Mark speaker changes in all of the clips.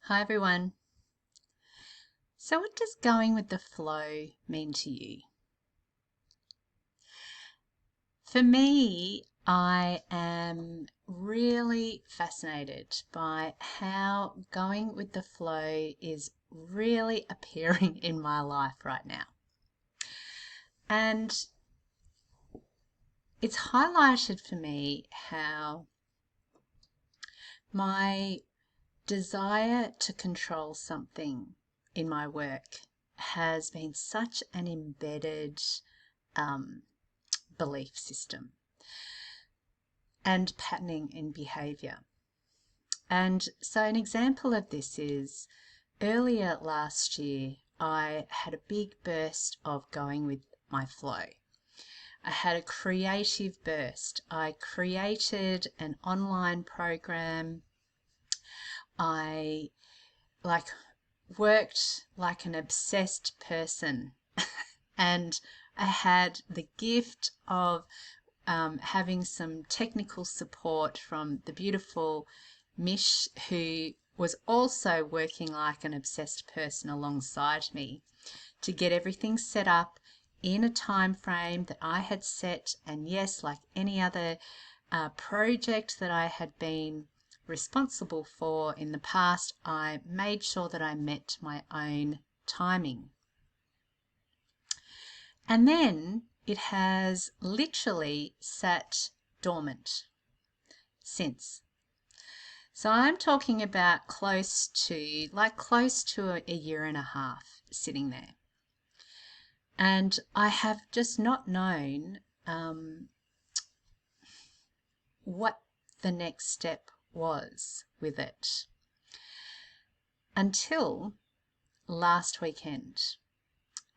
Speaker 1: Hi everyone. So what does going with the flow mean to you? For me, I am really fascinated by how going with the flow is really appearing in my life right now. And it's highlighted for me how my desire to control something in my work has been such an embedded belief system and patterning in behaviour. And so an example of this is earlier last year, I had a big burst of going with my flow. I had a creative burst. I created an online program. I worked like an obsessed person and I had the gift of having some technical support from the beautiful Mish, who was also working like an obsessed person alongside me to get everything set up in a time frame that I had set. And yes, like any other project that I had been responsible for in the past, I made sure that I met my own timing. And then it has literally sat dormant since. So I'm talking about close to a year and a half sitting there. And I have just not known what the next step was with it until last weekend.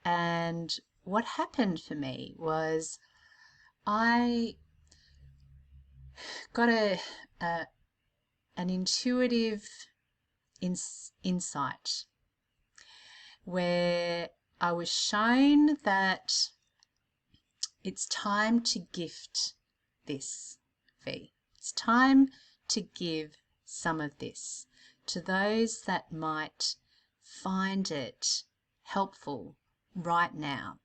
Speaker 1: And what happened for me was I got an intuitive insight where I was shown that it's time to gift this, V. It's time to give some of this to those that might find it helpful right now.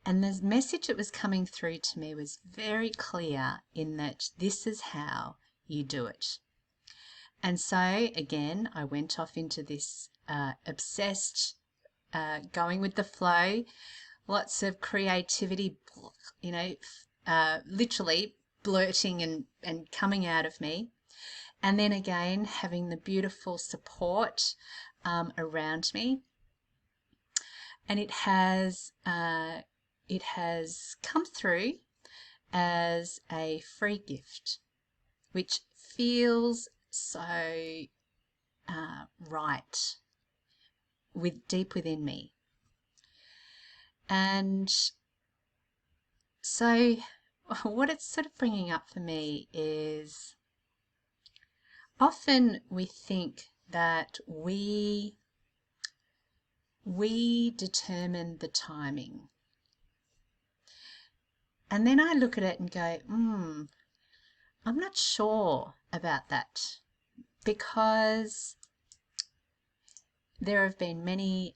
Speaker 1: And the message that was coming through to me was very clear in that this is how you do it. And so again, I went off into this obsessed, going with the flow, lots of creativity, literally blurting and coming out of me. And then again, having the beautiful support around me. And it has come through as a free gift, which feels so right deep within me. And so what it's sort of bringing up for me is often we think that we determine the timing. And then I look at it and go, I'm not sure about that, because there have been many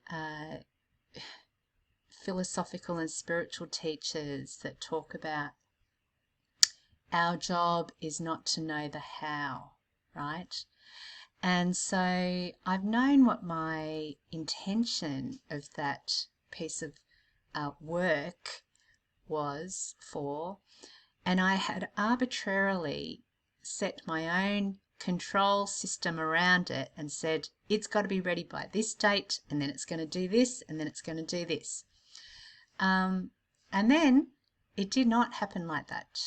Speaker 1: philosophical and spiritual teachers that talk about our job is not to know the how, right? And so I've known what my intention of that piece of work was for, and I had arbitrarily set my own control system around it and said, it's got to be ready by this date, and then it's going to do this, and then it's going to do this. And then it did not happen like that.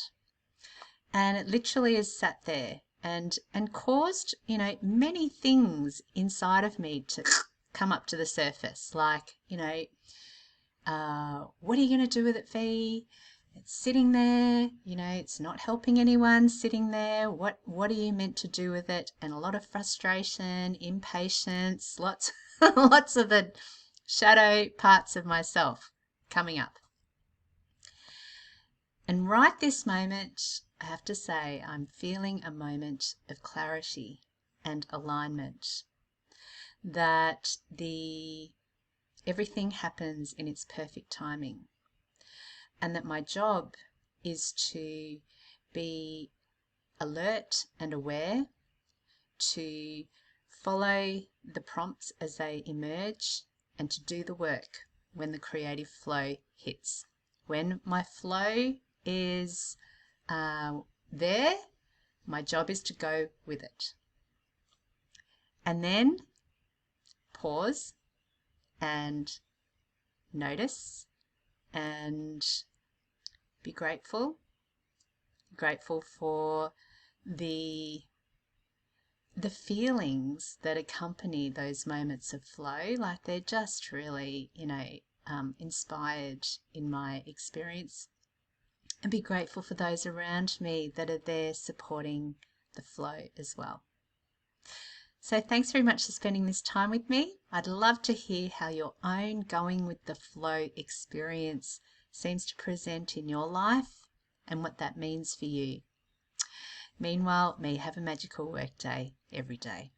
Speaker 1: And it literally has sat there and caused, many things inside of me to come up to the surface, like, what are you going to do with it, V? It's sitting there, it's not helping anyone sitting there. What are you meant to do with it? And a lot of frustration, impatience, lots of the shadow parts of myself coming up. And right this moment, I have to say, I'm feeling a moment of clarity and alignment. that everything happens in its perfect timing, and that my job is to be alert and aware, to follow the prompts as they emerge, and to do the work when the creative flow hits. When my flow is there, my job is to go with it. And then pause and notice and be grateful for the feelings that accompany those moments of flow. Like, they're just really, inspired in my experience. And be grateful for those around me that are there supporting the flow as well. So thanks very much for spending this time with me. I'd love to hear how your own going with the flow experience seems to present in your life and what that means for you. Meanwhile, may you have a magical work day every day.